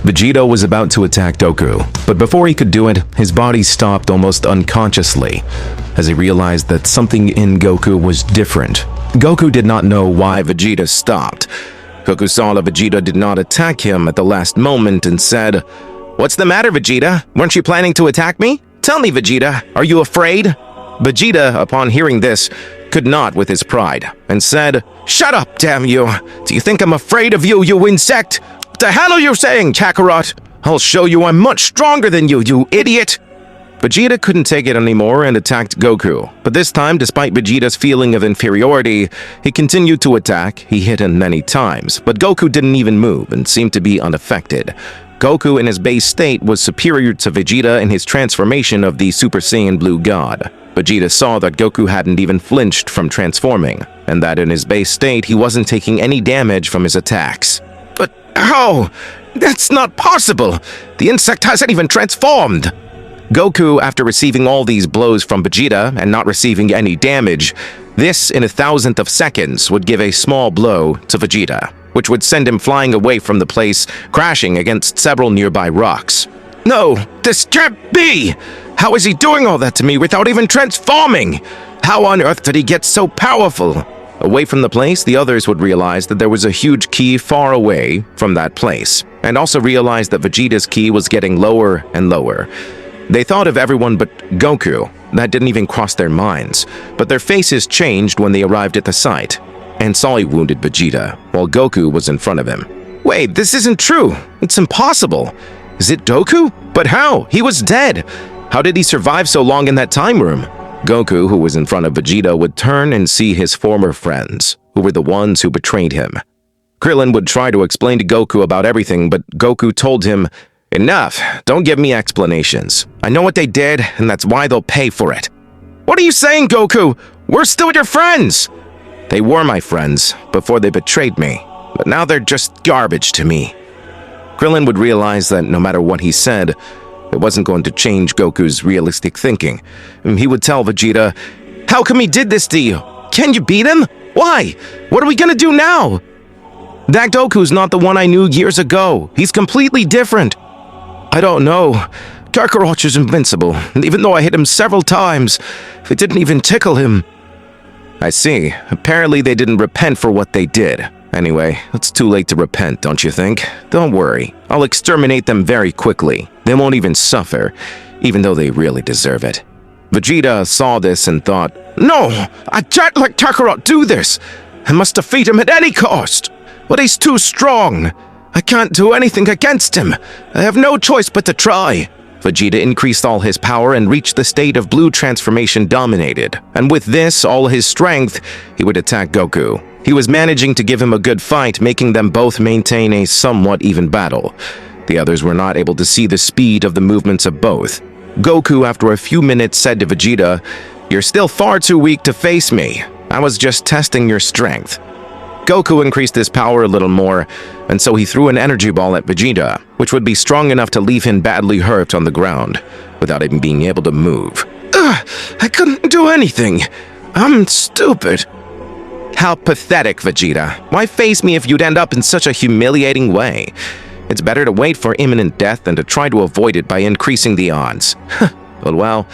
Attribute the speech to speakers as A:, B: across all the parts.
A: Vegeta was about to attack Goku, but before he could do it, his body stopped almost unconsciously, as he realized that something in Goku was different. Goku did not know why Vegeta stopped. Goku saw that Vegeta did not attack him at the last moment and said, "What's the matter, Vegeta? Weren't you planning to attack me? Tell me, Vegeta, are you afraid?" Vegeta, upon hearing this, could not with his pride, and said, "Shut up, damn you! Do you think I'm afraid of you, you insect? What the hell are you saying, Kakarot? I'll show you I'm much stronger than you, you idiot!" Vegeta couldn't take it anymore and attacked Goku, but this time, despite Vegeta's feeling of inferiority, he continued to attack. He hit him many times, but Goku didn't even move and seemed to be unaffected. Goku in his base state was superior to Vegeta in his transformation of the Super Saiyan Blue God. Vegeta saw that Goku hadn't even flinched from transforming, and that in his base state he wasn't taking any damage from his attacks. "But how? That's not possible! The insect hasn't even transformed!" Goku, after receiving all these blows from Vegeta and not receiving any damage, this in a thousandth of seconds would give a small blow to Vegeta, which would send him flying away from the place, crashing against several nearby rocks. "No, this can't be! How is he doing all that to me without even transforming? How on earth did he get so powerful?" Away from the place, the others would realize that there was a huge ki far away from that place, and also realize that Vegeta's ki was getting lower and lower. They thought of everyone but Goku. That didn't even cross their minds, but their faces changed when they arrived at the site, and saw a wounded Vegeta, while Goku was in front of him. "Wait, this isn't true! It's impossible! Is it Goku? But how? He was dead! How did he survive so long in that time room?" Goku, who was in front of Vegeta, would turn and see his former friends, who were the ones who betrayed him. Krillin would try to explain to Goku about everything, but Goku told him, "Enough, don't give me explanations. I know what they did, and that's why they'll pay for it." "What are you saying, Goku? We're still your friends!" "They were my friends before they betrayed me, but now they're just garbage to me." Krillin would realize that no matter what he said, it wasn't going to change Goku's realistic thinking. He would tell Vegeta, "How come he did this to you? Can you beat him? Why? What are we gonna do now?" "That Goku's not the one I knew years ago. He's completely different." "I don't know. Kakarot is invincible, and even though I hit him several times, it didn't even tickle him." "I see. Apparently they didn't repent for what they did. Anyway, it's too late to repent, don't you think? Don't worry. I'll exterminate them very quickly. They won't even suffer, even though they really deserve it." Vegeta saw this and thought, "No! I can't let Kakarot do this! I must defeat him at any cost! But he's too strong! I can't do anything against him! I have no choice but to try!" Vegeta increased all his power and reached the state of blue transformation dominated, and with this, all his strength, he would attack Goku. He was managing to give him a good fight, making them both maintain a somewhat even battle. The others were not able to see the speed of the movements of both. Goku, after a few minutes, said to Vegeta, "You're still far too weak to face me. I was just testing your strength." Goku increased his power a little more, and so he threw an energy ball at Vegeta, which would be strong enough to leave him badly hurt on the ground, without even being able to move. "Ugh, I couldn't do anything. I'm stupid." "How pathetic, Vegeta. Why face me if you'd end up in such a humiliating way? It's better to wait for imminent death than to try to avoid it by increasing the odds." "But well,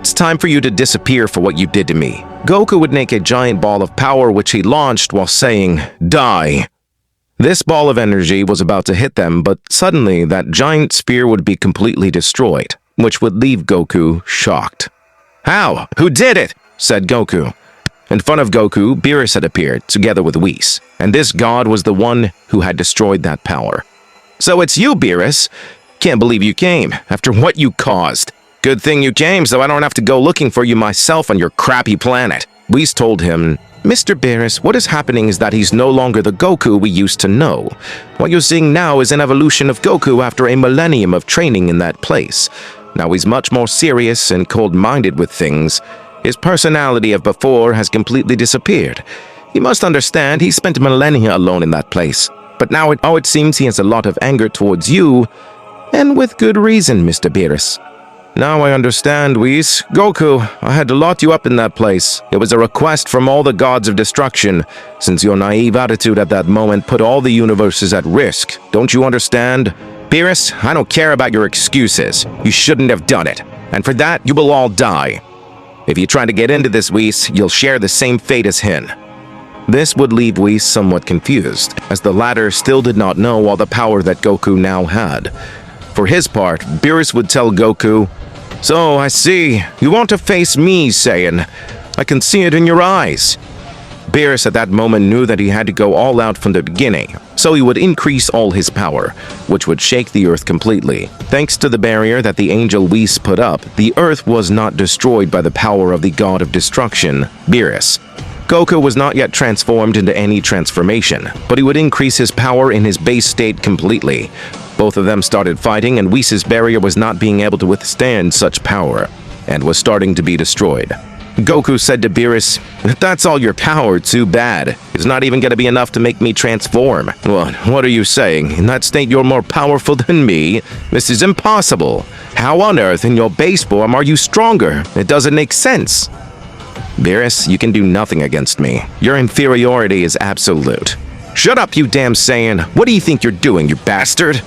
A: it's time for you to disappear for what you did to me." Goku would make a giant ball of power which he launched while saying, "Die." This ball of energy was about to hit them, but suddenly that giant spear would be completely destroyed, which would leave Goku shocked. "How? Who did it?" said Goku. In front of Goku, Beerus had appeared, together with Whis, and this god was the one who had destroyed that power. "So it's you, Beerus. Can't believe you came, after what you caused. Good thing you came, so I don't have to go looking for you myself on your crappy planet." Whis told him, "Mr. Beerus, what is happening is that he's no longer the Goku we used to know. What you're seeing now is an evolution of Goku after a millennium of training in that place. Now he's much more serious and cold-minded with things. His personality of before has completely disappeared. You must understand, he spent millennia alone in that place. But now it seems he has a lot of anger towards you, and with good reason, Mr. Beerus." "Now I understand, Whis. Goku, I had to lock you up in that place. It was a request from all the gods of destruction, since your naive attitude at that moment put all the universes at risk. Don't you understand?" Beerus, I don't care about your excuses. You shouldn't have done it. And for that, you will all die. If you try to get into this, Whis, you'll share the same fate as him. This would leave Whis somewhat confused, as the latter still did not know all the power that Goku now had. For his part, Beerus would tell Goku, "So, I see. You want to face me, Saiyan. I can see it in your eyes." Beerus at that moment knew that he had to go all out from the beginning, so he would increase all his power, which would shake the Earth completely. Thanks to the barrier that the angel Whis put up, the Earth was not destroyed by the power of the god of destruction, Beerus. Goku was not yet transformed into any transformation, but he would increase his power in his base state completely. Both of them started fighting, and Whis' barrier was not being able to withstand such power, and was starting to be destroyed. Goku said to Beerus, "If that's all your power, too bad. It's not even going to be enough to make me transform." What are you saying? In that state, you're more powerful than me? This is impossible. How on earth, in your base form, are you stronger? It doesn't make sense. Beerus, you can do nothing against me. Your inferiority is absolute. Shut up, you damn Saiyan. What do you think you're doing, you bastard?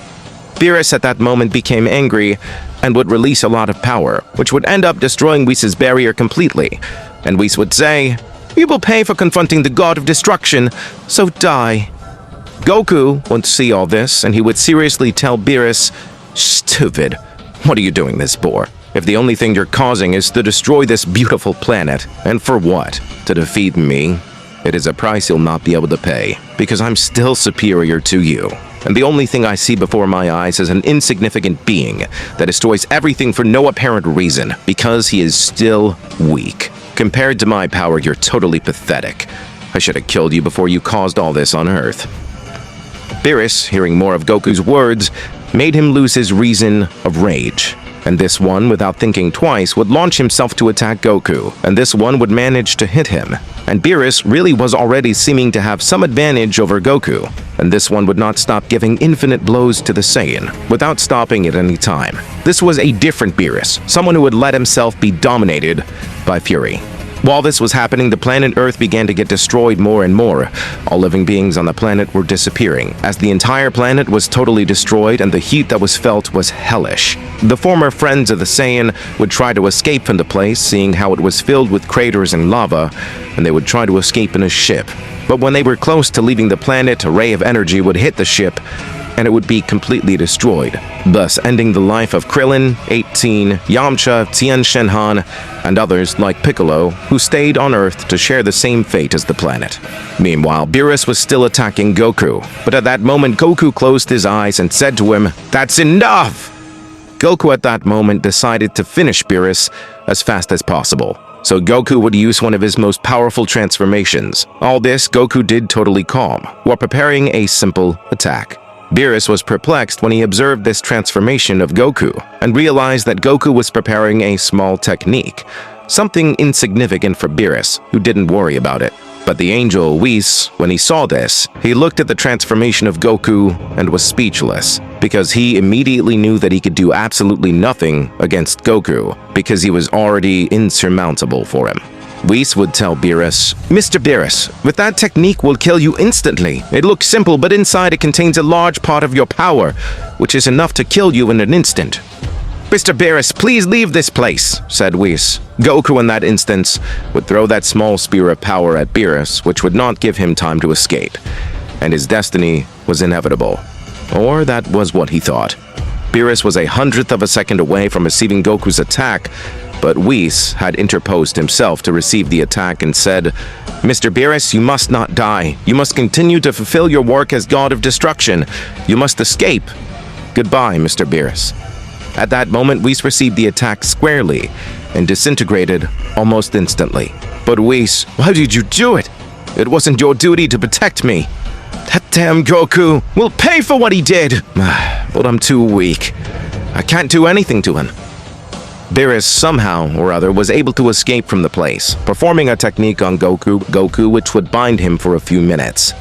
A: Beerus at that moment became angry and would release a lot of power, which would end up destroying Whis' barrier completely. And Whis would say, "You will pay for confronting the god of destruction, so die." Goku would see all this, and he would seriously tell Beerus, "Stupid. What are you doing this for? If the only thing you're causing is to destroy this beautiful planet, and for what? To defeat me? It is a price you'll not be able to pay, because I'm still superior to you. And the only thing I see before my eyes is an insignificant being that destroys everything for no apparent reason, because he is still weak. Compared to my power, you're totally pathetic. I should have killed you before you caused all this on Earth." Beerus, hearing more of Goku's words, made him lose his reason of rage. And this one, without thinking twice, would launch himself to attack Goku, and this one would manage to hit him. And Beerus really was already seeming to have some advantage over Goku, and this one would not stop giving infinite blows to the Saiyan, without stopping at any time. This was a different Beerus, someone who would let himself be dominated by fury. While this was happening, the planet Earth began to get destroyed more and more. All living beings on the planet were disappearing, as the entire planet was totally destroyed and the heat that was felt was hellish. The former friends of the Saiyan would try to escape from the place, seeing how it was filled with craters and lava, and they would try to escape in a ship. But when they were close to leaving the planet, a ray of energy would hit the ship, and it would be completely destroyed, thus ending the life of Krillin, 18, Yamcha, Tien Shenhan, and others like Piccolo, who stayed on Earth to share the same fate as the planet. Meanwhile, Beerus was still attacking Goku, but at that moment Goku closed his eyes and said to him, "That's enough!" Goku at that moment decided to finish Beerus as fast as possible. So Goku would use one of his most powerful transformations. All this Goku did totally calm, while preparing a simple attack. Beerus was perplexed when he observed this transformation of Goku, and realized that Goku was preparing a small technique, something insignificant for Beerus, who didn't worry about it. But the angel, Whis, when he saw this, he looked at the transformation of Goku and was speechless, because he immediately knew that he could do absolutely nothing against Goku, because he was already insurmountable for him. Whis would tell Beerus, "Mr. Beerus, with that technique will kill you instantly. It looks simple, but inside it contains a large part of your power, which is enough to kill you in an instant." "Mr. Beerus, please leave this place," said Whis. Goku in that instance would throw that small spear of power at Beerus, which would not give him time to escape, and his destiny was inevitable. Or that was what he thought. Beerus was 1/100th of a second away from receiving Goku's attack, but Whis had interposed himself to receive the attack and said, "Mr. Beerus, you must not die. You must continue to fulfill your work as God of destruction. You must escape. Goodbye, Mr. Beerus." At that moment, Whis received the attack squarely and disintegrated almost instantly. "But Whis, why did you do it? It wasn't your duty to protect me. That damn Goku will pay for what he did. But I'm too weak. I can't do anything to him." Beerus somehow or other was able to escape from the place, performing a technique on Goku which would bind him for a few minutes.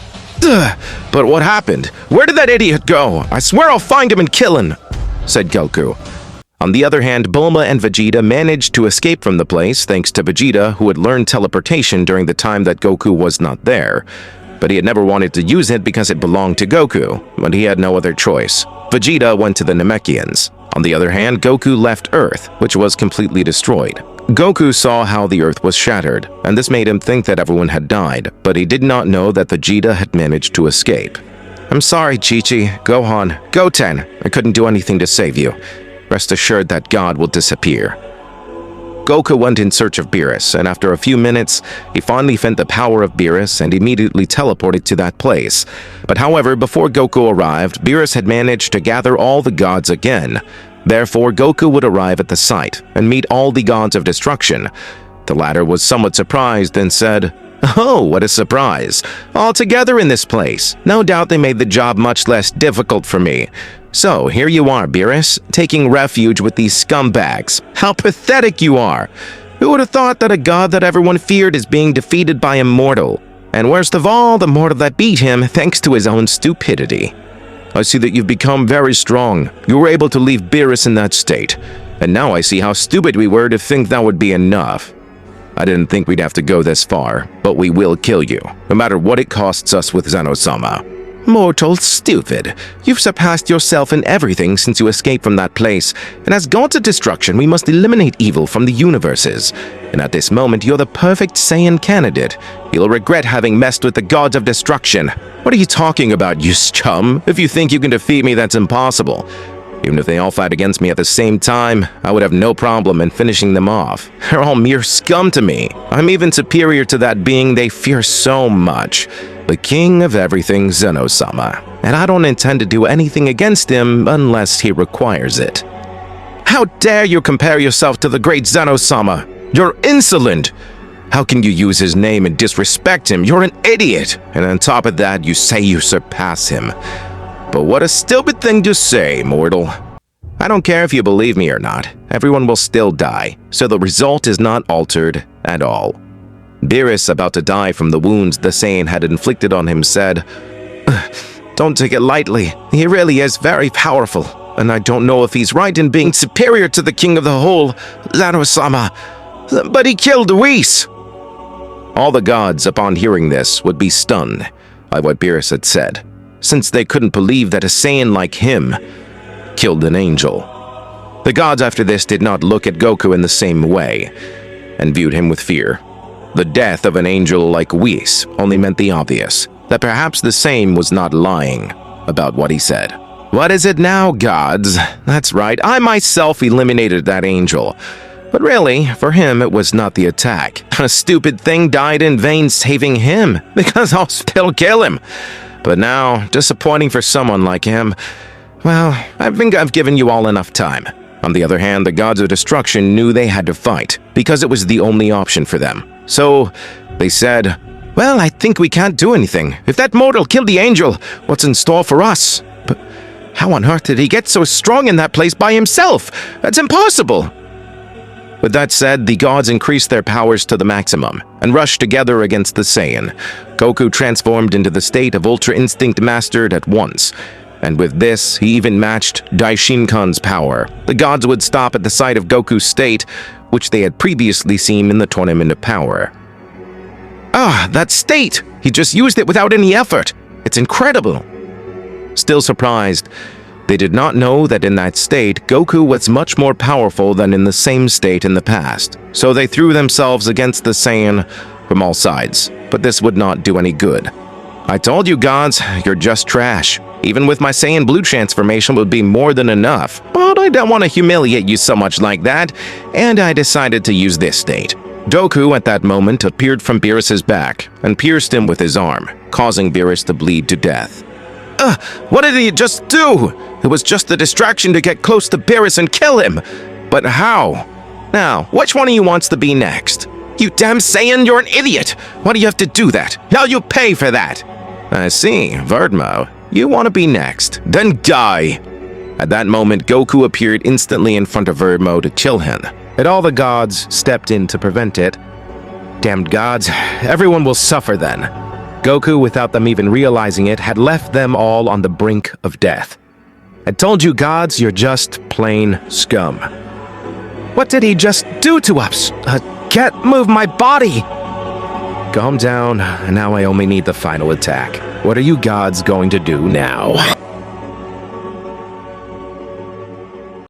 A: "But what happened? Where did that idiot go? I swear I'll find him and kill him," said Goku. On the other hand, Bulma and Vegeta managed to escape from the place thanks to Vegeta, who had learned teleportation during the time that Goku was not there. but he had never wanted to use it because it belonged to Goku, but he had no other choice. Vegeta went to the Namekians. On the other hand, Goku left Earth, which was completely destroyed. Goku saw how the Earth was shattered, and this made him think that everyone had died, but he did not know that Vegeta had managed to escape. "I'm sorry, Chi-Chi, Gohan, Goten. I couldn't do anything to save you. Rest assured that God will disappear." Goku went in search of Beerus, and after a few minutes, he finally felt the power of Beerus and immediately teleported to that place. But however, before Goku arrived, Beerus had managed to gather all the gods again. Therefore, Goku would arrive at the site and meet all the gods of destruction. The latter was somewhat surprised and said, "Oh, what a surprise! All together in this place. No doubt they made the job much less difficult for me. So, here you are, Beerus, taking refuge with these scumbags. How pathetic you are! Who would have thought that a god that everyone feared is being defeated by a mortal? And worst of all, the mortal that beat him thanks to his own stupidity. I see that you've become very strong. You were able to leave Beerus in that state. And now I see how stupid we were to think that would be enough. I didn't think we'd have to go this far, but we will kill you, no matter what it costs us with Zeno-sama." "Mortal stupid. You've surpassed yourself in everything since you escaped from that place, and as gods of destruction, we must eliminate evil from the universes. And at this moment, you're the perfect Saiyan candidate. You'll regret having messed with the gods of destruction. What are you talking about, you scum? If you think you can defeat me, that's impossible. Even if they all fight against me at the same time, I would have no problem in finishing them off. They're all mere scum to me. I'm even superior to that being they fear so much, the king of everything, Zeno-sama. And I don't intend to do anything against him unless he requires it." "How dare you compare yourself to the great Zeno-sama? You're insolent! How can you use his name and disrespect him? You're an idiot! And on top of that, you say you surpass him. But what a stupid thing to say, mortal. I don't care if you believe me or not. Everyone will still die, so the result is not altered at all." Beerus, about to die from the wounds the Saiyan had inflicted on him, said, "Don't take it lightly. He really is very powerful, and I don't know if he's right in being superior to the king of the whole, Zeno-sama. But he killed Whis." All the gods, upon hearing this, would be stunned by what Beerus had said, since they couldn't believe that a Saiyan like him killed an angel. The gods after this did not look at Goku in the same way, and viewed him with fear. The death of an angel like Whis only meant the obvious, that perhaps the same was not lying about what he said. "What is it now, gods? That's right, I myself eliminated that angel. But really, for him it was not the attack. A stupid thing died in vain saving him, because I'll still kill him. But now, disappointing for someone like him, well, I think I've given you all enough time." On the other hand, the gods of destruction knew they had to fight, because it was the only option for them. So, they said, "Well, I think we can't do anything. If that mortal killed the angel, what's in store for us? But how on earth did he get so strong in that place by himself? That's impossible!" With that said, the gods increased their powers to the maximum and rushed together against the Saiyan. Goku transformed into the state of Ultra Instinct mastered at once, and with this, he even matched Daishinkan's power. The gods would stop at the sight of Goku's state, which they had previously seen in the Tournament of Power. "Ah, that state! He just used it without any effort! It's incredible!" Still surprised, they did not know that in that state, Goku was much more powerful than in the same state in the past. So they threw themselves against the Saiyan from all sides, but this would not do any good. "I told you, gods, you're just trash. Even with my Saiyan Blue transformation would be more than enough. But I don't want to humiliate you so much like that, and I decided to use this state." Goku at that moment appeared from Beerus' back and pierced him with his arm, causing Beerus to bleed to death. What did he just do? It was just a distraction to get close to Beerus and kill him. But how? Now, which one of you wants to be next? You damn Saiyan, you're an idiot! Why do you have to do that? Now you pay for that! I see, Verdmo. You want to be next. Then die! At that moment, Goku appeared instantly in front of Verdmo to kill him, and all the gods stepped in to prevent it. Damned gods, everyone will suffer then. Goku, without them even realizing it, had left them all on the brink of death. I told you, gods, you're just plain scum. What did he just do to us? Can't move my body! Calm down, now I only need the final attack. What are you gods going to do now?